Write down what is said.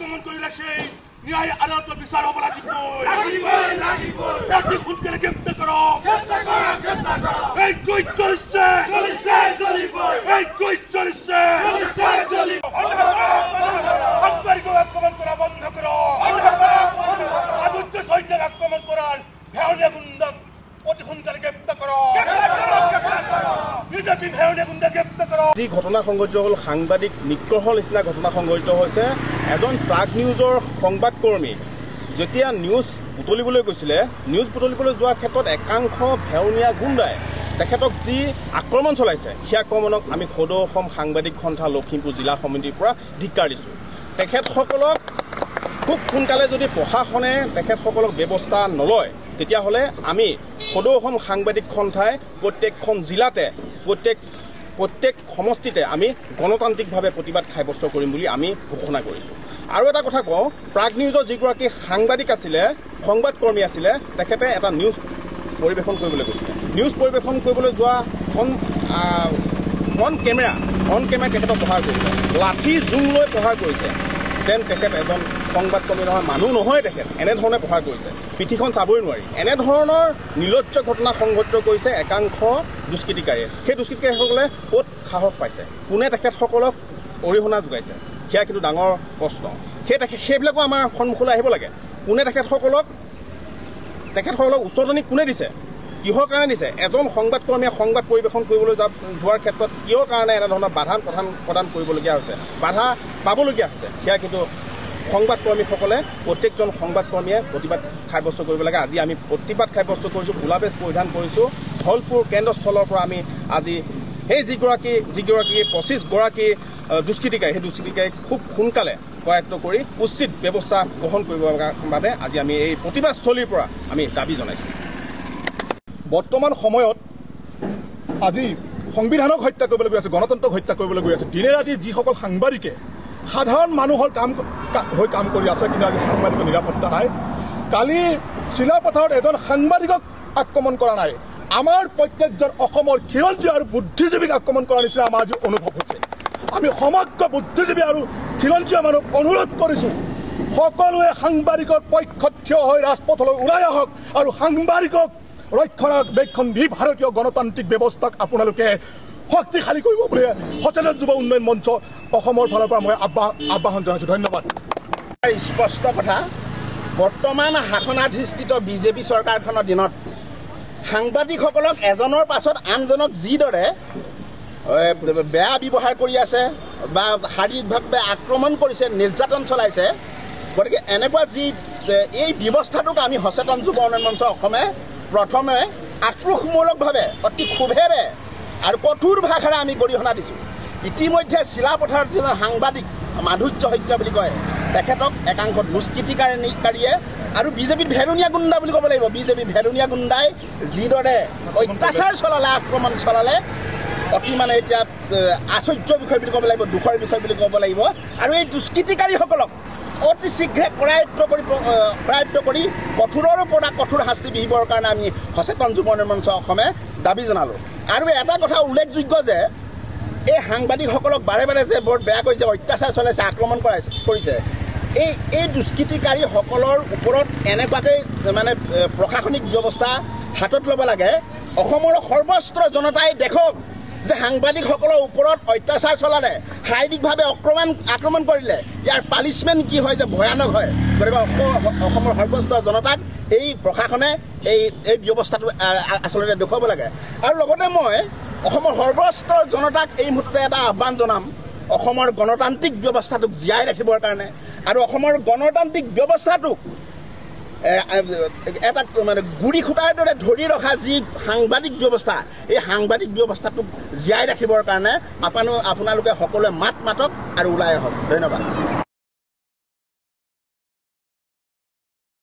আক্ৰমণ কৰিলে সেই ন্যায় আদালত বিচাৰ হব লাগিব অতি সোনকালে গ্ৰেপ্তাৰ কৰক এই কই চলিছে এই কই চলিছে সাংবাদিকক আক্রমণ করা বন্ধ করক আদর্শ সৈন্যক আক্রমণ করার ভেওনীয়া গুণ্ডক অতি সোনকালে গ্ৰেপ্তাৰ কৰক বিজেপি ভেওনীয়া গুণ্ডক গ্ৰেপ্তাৰ কৰক। যি ঘটনা সংঘটিত হ'ল সাংবাদিক নিগ্ৰহৰ নিচিনা ঘটনা সংঘটিত হৈছে। এজন প্ৰাগ নিউজৰ সংবাদকৰ্মী যেতিয়া নিউজ বুটলিবলৈ গৈছিলে, নিউজ বুটলিবলৈ যোৱাৰ ক্ষেত্ৰত একাংশ ভেওনীয়া গুণ্ডাই তেখেতক যি আক্ৰমণ চলাইছে সেই আক্ৰমণক আমি সদৌ অসম সাংবাদিক সন্থা লখিমপুৰ জিলা সমিতিৰ পৰা ধিক্কাৰ দিছোঁ। তেখেতসকলক খুব সোনকালে যদি প্ৰশাসনে তেখেতসকলক ব্যৱস্থা নলয় তেতিয়াহ'লে আমি সদৌ অসম সাংবাদিক সন্থাই প্ৰত্যেকখন জিলাতে প্ৰত্যেক সমষ্টিতে আমি গণতান্ত্ৰিকভাৱে প্ৰতিবাদ সাব্যস্ত কৰিম বুলি আমি ঘোষণা কৰিছোঁ। আৰু এটা কথা কওঁ, প্ৰাগ নিউজৰ যিগৰাকী সাংবাদিক আছিলে, সংবাদকৰ্মী আছিলে, তেখেতে এটা নিউজ পৰিৱেশন কৰিবলৈ গৈছিলে। নিউজ পৰিৱেশন কৰিবলৈ যোৱা অন কেমেৰা তেখেতক প্ৰহাৰ কৰিছে, লাঠি জোং লৈ প্ৰহাৰ কৰিছে। যেন তেখেত এজন সংবাদকৰ্মী নহয়, মানুহ নহয় তেখেত, এনেধৰণে প্ৰহাৰ কৰিছে। পিঠিখন চাবই নোৱাৰি। এনেধৰণৰ নিৰ্লজ্জ ঘটনা সংঘটিত কৰিছে একাংশ দুষ্কৃতিকাৰীয়ে। সেই দুষ্কৃতিকাৰীসকলে ক'ত সাহস পাইছে, কোনে তেখেতসকলক অৰিহণা যোগাইছে, সেয়া কিন্তু ডাঙৰ প্ৰশ্ন। সেইবিলাকো আমাৰ সন্মুখলৈ আহিব লাগে। কোনে তেখেতসকলক উচতনি কোনে দিছে, কিহৰ কাৰণে দিছে? এজন সংবাদকৰ্মীয়ে সংবাদ পৰিৱেশন কৰিবলৈ যোৱাৰ ক্ষেত্ৰত কিহৰ কাৰণে এনেধৰণৰ বাধা প্ৰদান কৰিবলগীয়া হৈছে, বাধা পাবলগীয়া হৈছে, সেয়া কিন্তু সংবাদকৰ্মীসকলে প্ৰত্যেকজন সংবাদকৰ্মীয়ে প্ৰতিবাদ সাব্যস্ত কৰিব লাগে। আজি আমি প্ৰতিবাদ সাব্যস্ত কৰিছোঁ, ক'লা বেজ পৰিধান কৰিছোঁ। ধলপুৰ কেন্দ্ৰস্থলৰ পৰা আমি আজি সেই যিগৰাকী 25গৰাকী দুষ্কৃতিকাৰী, সেই দুষ্কৃতিকাৰীক খুব সোনকালে কৰায়ত্ব কৰি উচিত ব্যৱস্থা গ্ৰহণ কৰিবৰ বাবে আজি আমি এই প্ৰতিবাদস্থলীৰ পৰা আমি দাবী জনাইছোঁ। বৰ্তমান সময়ত আজি সংবিধানক হত্যা কৰিবলৈ গৈ আছে, গণতন্ত্ৰক হত্যা কৰিবলৈ গৈ আছে। দিনে ৰাতি যিসকল সাংবাদিকে সাধাৰণ মানুহৰ কাম কৰি আছে, কিন্তু আজি সাংবাদিকৰ নিৰাপত্তা নাই। কালি চিলাপথাৰত এজন সাংবাদিকক আক্ৰমণ কৰা নাই, আমাৰ প্ৰত্যেকজন অসমৰ খিলঞ্জীয়া আৰু বুদ্ধিজীৱীক আক্ৰমণ কৰাৰ নিচিনা আমাৰ আজি অনুভৱ হৈছে। আমি সমগ্ৰ বুদ্ধিজীৱী আৰু খিলঞ্জীয়া মানুহক অনুৰোধ কৰিছোঁ, সকলোৱে সাংবাদিকৰ পক্ষত থিয় হৈ ৰাজপথলৈ ওলাই আহক আৰু সাংবাদিকক ৰক্ষণাবেক্ষণ দি ভাৰতীয় গণতান্ত্ৰিক ব্যৱস্থাক আপোনালোকে শক্তিশালী কৰিব বুলি সচেতন যুৱ উন্নয়ন মঞ্চ অসমৰ ফালৰ পৰা মই আহ্বান জনাইছোঁ। ধন্যবাদ। স্পষ্ট কথা, বৰ্তমান শাসনাধিষ্ঠিত বিজেপি চৰকাৰখনৰ দিনত সাংবাদিকসকলক এজনৰ পাছত আনজনক যিদৰে বেয়া ব্যৱহাৰ কৰি আছে বা শাৰীৰিকভাৱে আক্ৰমণ কৰিছে, নিৰ্যাতন চলাইছে, গতিকে এনেকুৱা এই ব্যৱস্থাটোক আমি সচেতন যুৱ উন্নয়ন মঞ্চ অসমে প্ৰথমে আক্ৰোশমূলকভাৱে অতি ক্ষোভেৰে আৰু কঠোৰ ভাষাৰে আমি গৰিহণা দিছোঁ। ইতিমধ্যে চিলাপথাৰত যিজন সাংবাদিক মাধুৰ্য হত্যা বুলি কয়, তেখেতক একাংশ দুষ্কৃতিকাৰীয়ে আৰু বিজেপিৰ ভেৰুনীয়া গুণ্ডা বুলি ক'ব লাগিব, বিজেপি ভেৰুনীয়া গুণ্ডাই যিদৰে অত্যাচাৰ চলালে, আক্ৰমণ চলালে, অতি মানে এতিয়া আশ্চৰ্য বিষয় বুলি ক'ব লাগিব, দুখৰ বিষয় বুলি ক'ব লাগিব। আৰু এই দুষ্কৃতিকাৰীসকলক অতি শীঘ্ৰে কৰায়ত্ব কৰি কঠোৰৰ পৰা কঠোৰ শাস্তি বিহিবৰ কাৰণে আমি সচেতন যুৱ উন্নয়ন মঞ্চ অসমে দাবী জনালোঁ। আৰু এটা কথা উল্লেখযোগ্য যে এই সাংবাদিকসকলক বাৰে বাৰে যে বৰ বেয়াকৈ যে অত্যাচাৰ চলাইছে, আক্ৰমণ কৰিছে, এই দুষ্কৃতিকাৰীসকলৰ ওপৰত এনেকুৱাকৈ মানে প্ৰশাসনিক ব্যৱস্থা হাতত ল'ব লাগে। অসমৰ সৰ্বস্ত্ৰ জনতাই দেখক যে সাংবাদিকসকলৰ ওপৰত অত্যাচাৰ চলালে, শাৰীৰিকভাৱে আক্ৰমণ কৰিলে, ইয়াৰ পানিছমেণ্ট কি হয় যে ভয়ানক হয়। গতিকে অসমৰ সৰ্বস্ত্ৰ জনতাক এই প্ৰশাসনে এই ব্যৱস্থাটো আচলতে দেখুৱাব লাগে। আৰু লগতে মই অসমৰ সৰ্বস্ত্ৰ জনতাক এই মুহূৰ্ততে এটা আহ্বান জনাম, অসমৰ গণতান্ত্ৰিক ব্যৱস্থাটোক জীয়াই ৰাখিবৰ কাৰণে আৰু অসমৰ গণতান্ত্ৰিক ব্যৱস্থাটোক এটা মানে গুৰি খুঁটাৰ দৰে ধৰি ৰখা যি সাংবাদিক ব্যৱস্থা, এই সাংবাদিক ব্যৱস্থাটোক জীয়াই ৰাখিবৰ কাৰণে আপোনালোকে সকলোৱে মাতক আৰু ওলাই আহক। ধন্যবাদ।